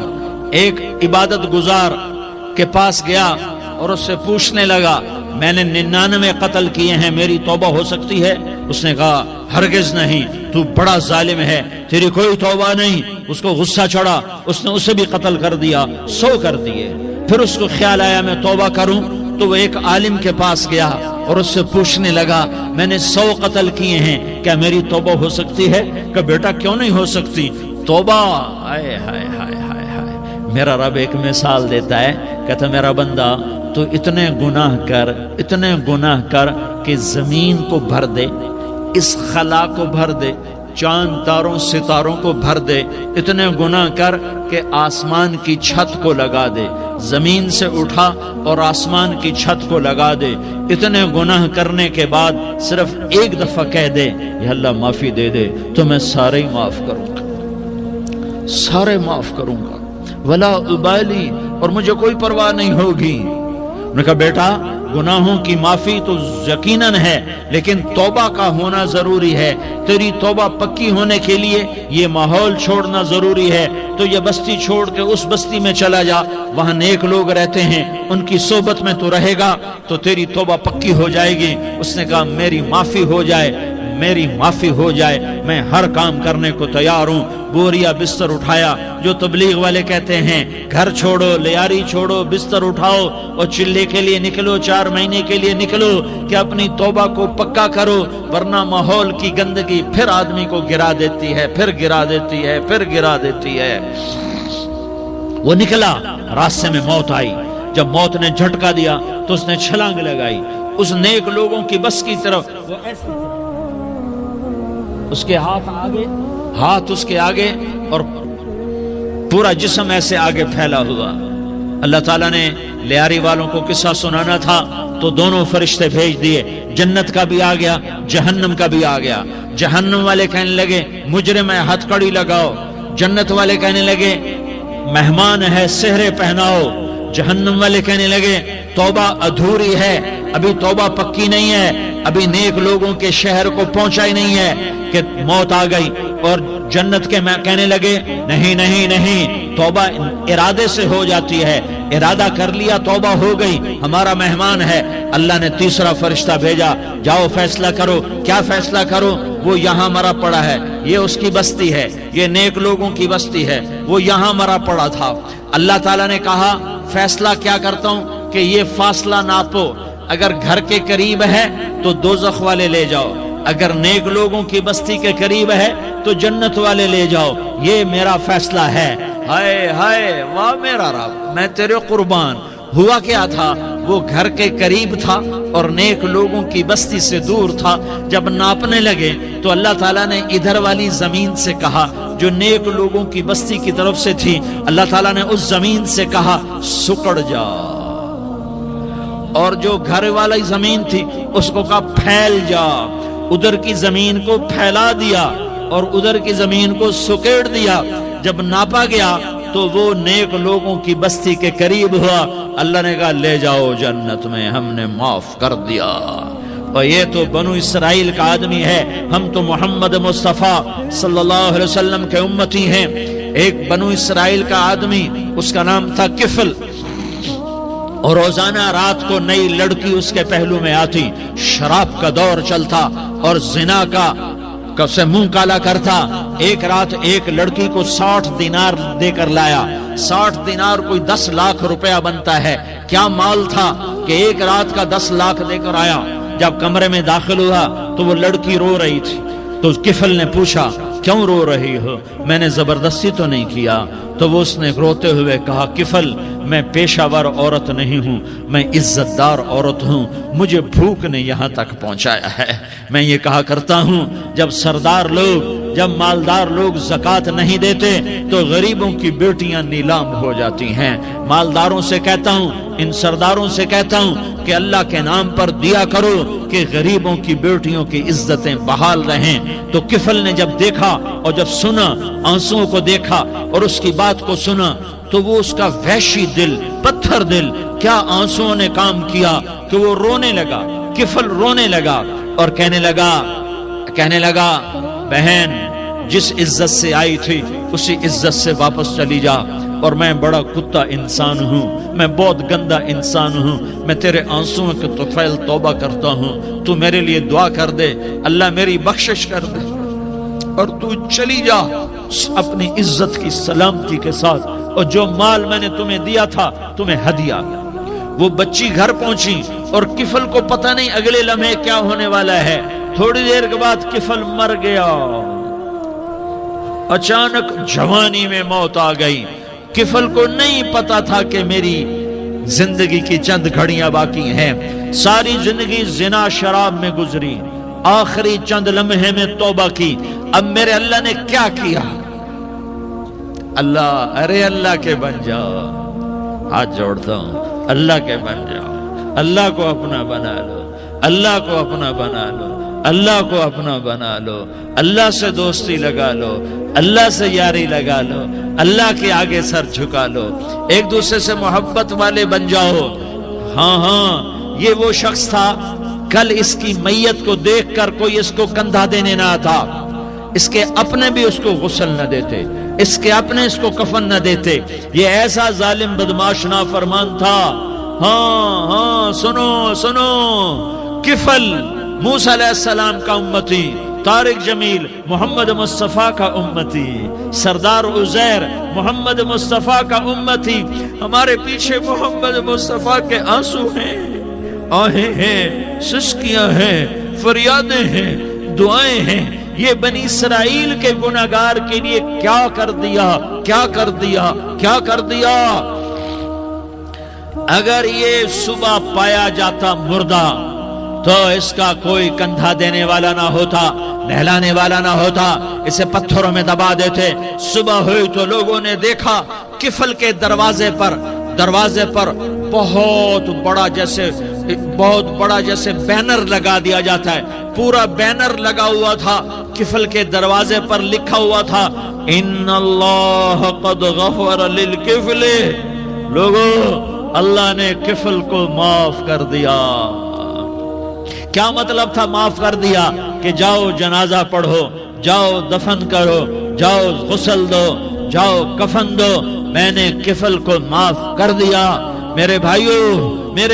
ایک عبادت گزار کے پاس گیا اور اس سے پوچھنے لگا میں نے 99 قتل کیے ہیں، میری توبہ ہو سکتی ہے؟ اس نے کہا ہرگز نہیں، تو بڑا ظالم ہے، تیری کوئی توبہ نہیں۔ اس کو غصہ چڑھا، اس نے اسے بھی قتل کر دیا، 100 کر دیے۔ پھر اس کو خیال آیا میں توبہ کروں، تو وہ ایک عالم کے پاس گیا اور اس سے پوچھنے لگا میں نے 100 قتل کیے ہیں، کیا میری توبہ ہو سکتی ہے؟ کہ بیٹا کیوں نہیں ہو سکتی توبہ؟ ہائے ہائے ہائے ہائے ہائے۔ میرا رب ایک مثال دیتا ہے، کہتا میرا بندہ تو اتنے گناہ کر کہ زمین کو بھر دے، اس خلا کو بھر دے، چاند تاروں ستاروں کو بھر دے، اتنے گناہ کر کہ آسمان کی چھت کو لگا دے، زمین سے اٹھا اور آسمان کی چھت کو لگا دے۔ اتنے گناہ کرنے کے بعد صرف ایک دفعہ کہہ دے یا اللہ معافی دے دے، تو میں سارے معاف کروں گا، سارے معاف کروں گا، ولا ابالی، اور مجھے کوئی پرواہ نہیں ہوگی۔ انہوں نے کہا بیٹا گناہوں کی معافی تو یقیناً ہے، لیکن توبہ کا ہونا ضروری ہے۔ تیری توبہ پکی ہونے کے لیے یہ ماحول چھوڑنا ضروری ہے۔ تو یہ بستی چھوڑ کے اس بستی میں چلا جا، وہاں نیک لوگ رہتے ہیں، ان کی صحبت میں تو رہے گا تو تیری توبہ پکی ہو جائے گی۔ اس نے کہا میری معافی ہو جائے، میری معافی ہو جائے، میں ہر کام کرنے کو تیار ہوں۔ بوریا بستر اٹھایا، جو تبلیغ والے کہتے ہیں گھر چھوڑو، لیاری چھوڑو، بستر اٹھاؤ اور چلے کے لیے نکلو، 4 مہینے کے لیے نکلو کہ اپنی توبہ کو پکا کرو، ورنہ ماحول کی گندگی پھر آدمی کو گرا دیتی ہے، پھر گرا دیتی ہے، پھر گرا دیتی ہے۔ وہ نکلا، راستے میں موت آئی، جب موت نے جھٹکا دیا تو اس نے چھلانگ لگائی اس نیک لوگوں کی بس کی طرف۔ وہ ایسے اس کے ہاتھ اس کے آگے اور پورا جسم ایسے آگے پھیلا ہوا۔ اللہ تعالیٰ نے لیاری والوں کو قصہ سنانا تھا تو دونوں فرشتے بھیج دیے، جنت کا بھی آ گیا، جہنم کا بھی آ گیا۔ جہنم والے کہنے لگے مجرم ہے، ہتھ کڑی لگاؤ۔ جنت والے کہنے لگے مہمان ہے، سہرے پہناؤ۔ جہنم والے کہنے لگے توبہ ادھوری ہے، ابھی توبہ پکی نہیں ہے، ابھی نیک لوگوں کے شہر کو پہنچا ہی نہیں ہے کہ موت آ گئی اور جنت کے میں کہنے لگے نہیں نہیں نہیں، توبہ ارادے سے ہو جاتی ہے، ارادہ کر لیا توبہ ہو گئی، ہمارا مہمان ہے۔ اللہ نے تیسرا فرشتہ بھیجا، جاؤ فیصلہ کرو۔ کیا فیصلہ کرو؟ وہ یہاں مرا پڑا ہے، یہ اس کی بستی ہے، یہ نیک لوگوں کی بستی ہے، وہ یہاں مرا پڑا تھا۔ اللہ تعالیٰ نے کہا فیصلہ کیا کرتا ہوں کہ یہ فاصلہ ناپو، اگر گھر کے قریب ہے تو دوزخ والے لے جاؤ، اگر نیک لوگوں کی بستی کے قریب ہے تو جنت والے لے جاؤ، یہ میرا فیصلہ ہے۔ ہائے ہائے واہ میرا رب، میں تیرے قربان۔ ہوا کیا تھا؟ وہ گھر کے قریب تھا اور نیک لوگوں کی بستی سے دور تھا۔ جب ناپنے لگے تو اللہ تعالیٰ نے ادھر والی زمین سے کہا جو نیک لوگوں کی بستی کی طرف سے تھی، اللہ تعالیٰ نے اس زمین سے کہا سکڑ جا، اور جو گھر والی زمین تھی اس کو کہا پھیل جا۔ ادھر کی زمین کو پھیلا دیا اور ادھر کی زمین کو سکیڑ دیا۔ جب ناپا گیا تو وہ نیک لوگوں کی بستی کے قریب ہوا۔ اللہ نے کہا لے جاؤ جنت میں، ہم نے معاف کر دیا۔ اور یہ تو بنو اسرائیل کا آدمی ہے، ہم تو محمد مصطفیٰ صلی اللہ علیہ وسلم کے امتی ہیں۔ ایک بنو اسرائیل کا آدمی، اس کا نام تھا کفل، اور روزانہ رات کو نئی لڑکی اس کے پہلو میں آتی، شراب کا دور چلتا اور زنا کا سے منہ کالا کرتا۔ ایک رات ایک لڑکی کو 60 دینار دے کر لایا۔ 60 دینار کوئی 10 لاکھ روپیہ بنتا ہے۔ کیا مال تھا کہ ایک رات کا 10 لاکھ دے کر آیا۔ جب کمرے میں داخل ہوا تو وہ لڑکی رو رہی تھی، تو کفل نے پوچھا کیوں رو رہی ہو؟ میں نے زبردستی تو نہیں کیا۔ تو وہ اس نے روتے ہوئے کہا کفل میں پیشہ ور عورت نہیں ہوں، میں عزت دار عورت ہوں، مجھے بھوک نے یہاں تک پہنچایا ہے۔ میں یہ کہا کرتا ہوں جب سردار لوگ، جب مالدار لوگ زکوٰۃ نہیں دیتے تو غریبوں کی بیٹیاں نیلام ہو جاتی ہیں۔ مالداروں سے کہتا ہوں، ان سرداروں سے کہتا ہوں کہ اللہ کے نام پر دیا کرو کہ غریبوں کی بیٹیوں کی عزتیں بحال رہیں۔ تو کفل نے جب دیکھا اور جب سنا، آنسوؤں کو دیکھا اور اس کی بات کو سنا، تو وہ اس کا وحشی دل، پتھر دل، کیا آنسوؤں نے کام کیا کہ وہ رونے لگا۔ کفل رونے لگا اور کہنے لگا بہن جس عزت سے آئی تھی اسی عزت سے واپس چلی جا، اور میں بڑا کتا انسان ہوں، میں بہت گندا انسان ہوں، میں تیرے آنسوؤں کے طفیل توبہ کرتا ہوں، تو میرے لیے دعا کر دے، اللہ میری بخشش کر دے، اور تو چلی جا اپنی عزت کی سلامتی کے ساتھ، اور جو مال میں نے تمہیں دیا تھا تمہیں ہدیہ۔ وہ بچی گھر پہنچی اور کفل کو پتہ نہیں اگلے لمحے کیا ہونے والا ہے۔ تھوڑی دیر کے بعد کفل مر گیا، اچانک جوانی میں موت آ گئی۔ کفل کو نہیں پتا تھا کہ میری زندگی کی چند گھڑیاں باقی ہیں۔ ساری زندگی زنا شراب میں گزری، آخری چند لمحے میں توبہ کی۔ اب میرے اللہ نے کیا کیا؟ اللہ، ارے اللہ کے بن جاؤ، ہاتھ جوڑتا ہوں، اللہ کے بن جاؤ، اللہ کو اپنا بنا لو، اللہ کو اپنا بنا لو، اللہ کو اپنا بنا لو، اللہ سے دوستی لگا لو، اللہ سے یاری لگا لو، اللہ کے آگے سر جھکا لو، ایک دوسرے سے محبت والے بن جاؤ۔ ہاں یہ وہ شخص تھا، کل اس کی میت کو دیکھ کر کوئی اس کو کندھا دینے نہ آتا، اس کے اپنے بھی اس کو غسل نہ دیتے، اس کے اپنے اس کو کفن نہ دیتے۔ یہ ایسا ظالم بدماش نافرمان تھا۔ ہاں سنو، کفل موسیٰ علیہ السلام کا امتی، طارق جمیل محمد مصطفیٰ کا امتی، سردار عزیر محمد مصطفیٰ کا امتی۔ ہمارے پیچھے محمد مصطفیٰ کے آنسو ہیں، آہیں ہیں، سسکیاں ہیں، فریادیں ہیں، دعائیں ہیں۔ یہ بنی اسرائیل کے گناہگار کے لیے کیا کر دیا۔ اگر یہ صبح پایا جاتا مردہ تو اس کا کوئی کندھا دینے والا نہ ہوتا، نہلانے والا نہ ہوتا، اسے پتھروں میں دبا دیتے۔ صبح ہوئی تو لوگوں نے دیکھا کفل کے دروازے پر بہت بڑا جیسے بینر لگا دیا جاتا ہے، پورا بینر لگا ہوا تھا، کفل کے دروازے پر لکھا ہوا تھا ان اللہ قد غفر للکفل، لوگوں اللہ نے کفل کو معاف کر دیا۔ کیا مطلب تھا معاف کر دیا؟ کہ جاؤ جنازہ پڑھو، جاؤ دفن کرو، جاؤ غسل دو، جاؤ کفن دو، میں نے کفل کو معاف کر دیا۔ میرے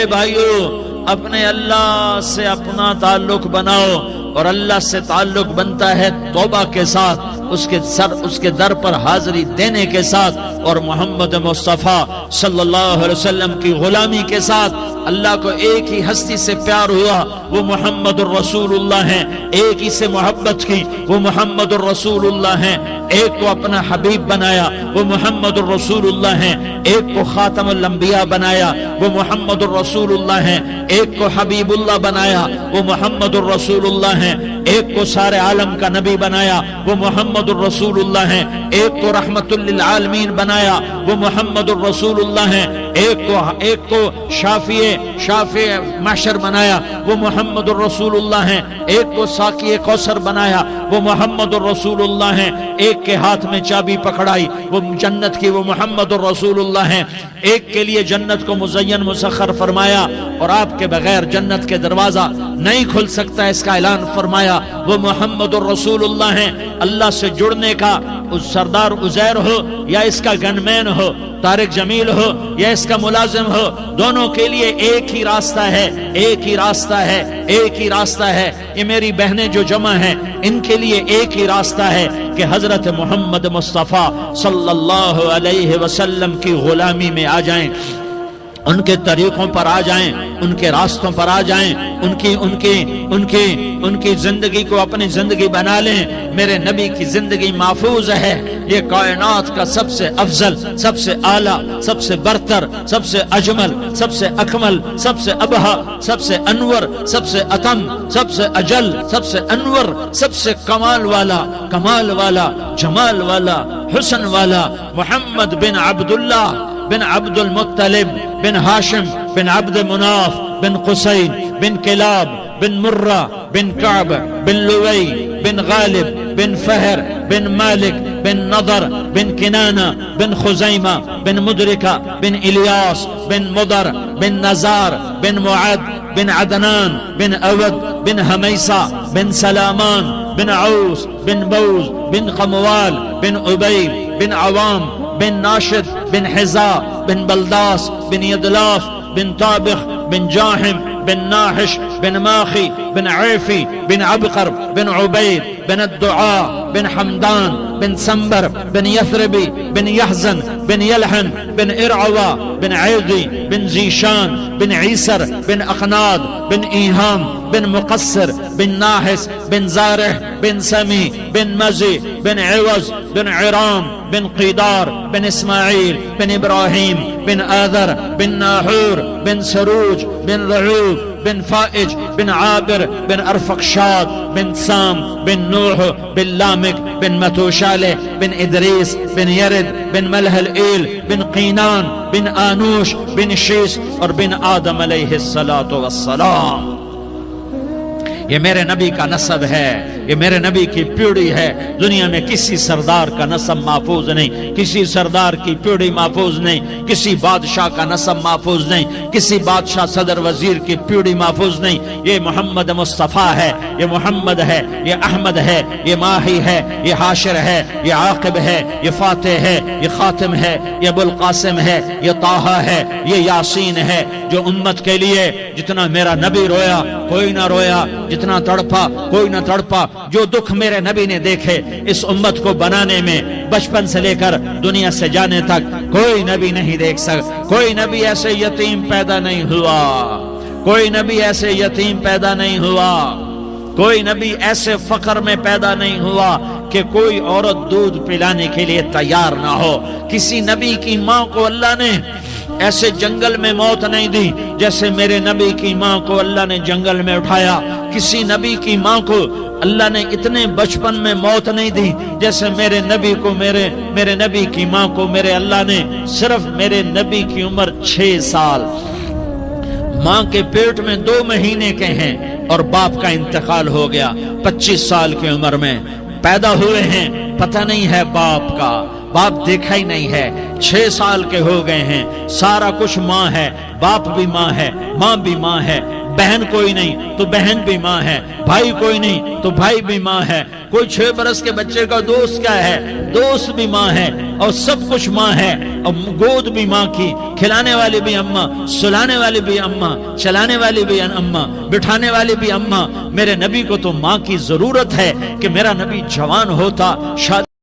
بھائیو اپنے اللہ سے اپنا تعلق بناؤ، اور اللہ سے تعلق بنتا ہے توبہ کے ساتھ، اس کے در پر حاضری دینے کے ساتھ، اور محمد مصطفیٰ صلی اللہ علیہ وسلم کی غلامی کے ساتھ۔ اللہ کو ایک ہی ہستی سے پیار ہوا، وہ محمد الرسول اللہ ہیں، ایک ہی سے محبت کی، وہ محمد الرسول اللہ ہیں، ایک کو اپنا حبیب بنایا، وہ محمد الرسول اللہ ہیں، ایک کو خاتم الانبیاء بنایا، وہ محمد الرسول اللہ ہیں، ایک کو حبیب اللہ بنایا، وہ محمد الرسول اللہ ہیں، ایک کو سارے عالم کا نبی بنایا، وہ محمد الرسول اللہ ہیں، ایک کو رحمت للعالمین بنایا، وہ محمد الرسول اللہ ہیں، ایک کو شافع محشر بنایا، وہ محمد الرسول اللہ ہیں، ایک کو ساقی کوثر بنایا، وہ محمد الرسول اللہ ہیں، ایک کے ہاتھ میں چابی پکڑائی وہ جنت کی، وہ محمد الرسول اللہ ہیں، ایک کے لیے جنت کو مزین مسخر فرمایا اور آپ کے بغیر جنت کے دروازہ نہیں کھل سکتا اس کا اعلان فرمایا، وہ محمد الرسول اللہ ہیں۔ اللہ سے جڑنے کا سردار عزیر ہو یا اس کا گنمین ہو، طارق جمیل ہو یا اس کا ملازم ہو، دونوں کے لیے ایک ہی راستہ ہے، ایک ہی راستہ ہے، ایک ہی راستہ ہے۔ یہ میری بہنیں جو جمع ہیں ان کے لیے ایک ہی راستہ ہے کہ حضرت محمد مصطفیٰ صلی اللہ علیہ وسلم کی غلامی میں آ جائیں، ان کے طریقوں پر آ جائیں، ان کے راستوں پر آ جائیں، ان کی زندگی کو اپنی زندگی بنا لیں۔ میرے نبی کی زندگی محفوظ ہے، یہ کائنات کا سب سے افضل، سب سے اعلیٰ، سب سے برتر، سب سے اجمل، سب سے اکمل، سب سے ابہا، سب سے انور، سب سے اتم، سب سے اجل، سب سے انور، سب سے کمال والا، جمال والا، حسن والا محمد بن عبداللہ بن عبد المطلب بن ہاشم بن عبد مناف بن قصی بن کلاب بن مرہ بن کعب بن لوی بن غالب بن فہر بن مالک بن نضر بن کنانہ بن خزیمہ بن مدرکہ بن الیاس بن مضر بن نزار بن معد بن عدنان بن اود بن حمیسہ بن سلامان بن عوس بن بوز بن قموال بن عبید بن عوام بن ناشد بن حزا بن بلداس بن يدلاف بن طابخ بن جاحم بن ناحش بن ماخي بن عيفي بن عبقر بن عبيد بن الدعاء بن حمدان بن سنبر بن يثربي بن يحزن بن يلحن بن إرعوى بن عيضي بن زيشان بن عيسر بن أقناد بن إيهام بن مقصر بن ناحس بن زارح بن سمي بن مزي بن عوز بن عرام بن قيدار بن إسماعيل بن إبراهيم بن آذر بن ناحور بن سروج بن رعوب بن فائج بن عابر بن أرفقشاد بن سام بن نوح بن لامك بن متوشالة بن إدريس بن يرد بن ملح الإيل بن قينان بن آنوش بن شيس اور بن آدم علیہ الصلاة والسلام۔ یہ میرے نبی کا نسب ہے، یہ میرے نبی کی پیڑھی ہے۔ دنیا میں کسی سردار کا نسب محفوظ نہیں، کسی سردار کی پیڑھی محفوظ نہیں، کسی بادشاہ کا نسب محفوظ نہیں، کسی بادشاہ صدر وزیر کی پیڑھی محفوظ نہیں۔ یہ محمد مصطفیٰ ہے، یہ محمد ہے، یہ احمد ہے، یہ ماہی ہے، یہ حاشر ہے، یہ عاقب ہے، یہ فاتح ہے، یہ خاتم ہے، یہ ابو القاسم ہے، یہ طٰہٰ ہے، یہ یاسین ہے۔ جو امت کے لیے جتنا میرا نبی رویا کوئی نہ رویا، جتنا تڑپا کوئی نہ تڑپا، جو دکھ میرے نبی نے دیکھے اس امت کو بنانے میں، بچپن سے لے کر دنیا سے جانے تک کوئی نبی نہیں دیکھ سکتا۔ کوئی نبی ایسے یتیم پیدا نہیں ہوا، کوئی نبی ایسے یتیم پیدا نہیں ہوا، کوئی نبی ایسے فقر میں پیدا نہیں ہوا کہ کوئی عورت دودھ پلانے کے لیے تیار نہ ہو۔ کسی نبی کی ماں کو اللہ نے ایسے جنگل میں موت نہیں دی جیسے میرے نبی کی ماں کو اللہ نے جنگل میں اٹھایا۔ کسی نبی کی ماں کو اللہ نے اتنے بچپن میں موت نہیں دی جیسے میرے نبی کو، میرے نبی کی ماں کو میرے اللہ نے صرف میرے نبی کی عمر 6 سال، ماں کے پیٹ میں 2 مہینے کے ہیں اور باپ کا انتقال ہو گیا 25 سال کی عمر میں۔ پیدا ہوئے ہیں، پتہ نہیں ہے باپ کا، باپ دیکھا ہی نہیں ہے، 6 سال کے ہو گئے ہیں، سارا کچھ ماں ہے، باپ بھی ماں ہے، ماں بھی ماں ہے، بہن کوئی نہیں تو بہن بھی ماں ہے، بھائی کوئی نہیں تو بھائی بھی ماں ہے، کوئی 6 برس کے بچے کا دوست کیا ہے، دوست بھی ماں ہے، اور سب کچھ ماں ہے، اور گود بھی ماں کی، کھلانے والی بھی اماں، سلانے والی بھی اماں، چلانے والی بھی اماں، بٹھانے والی بھی اماں۔ میرے نبی کو تو ماں کی ضرورت ہے کہ میرا نبی جوان ہوتا، شادی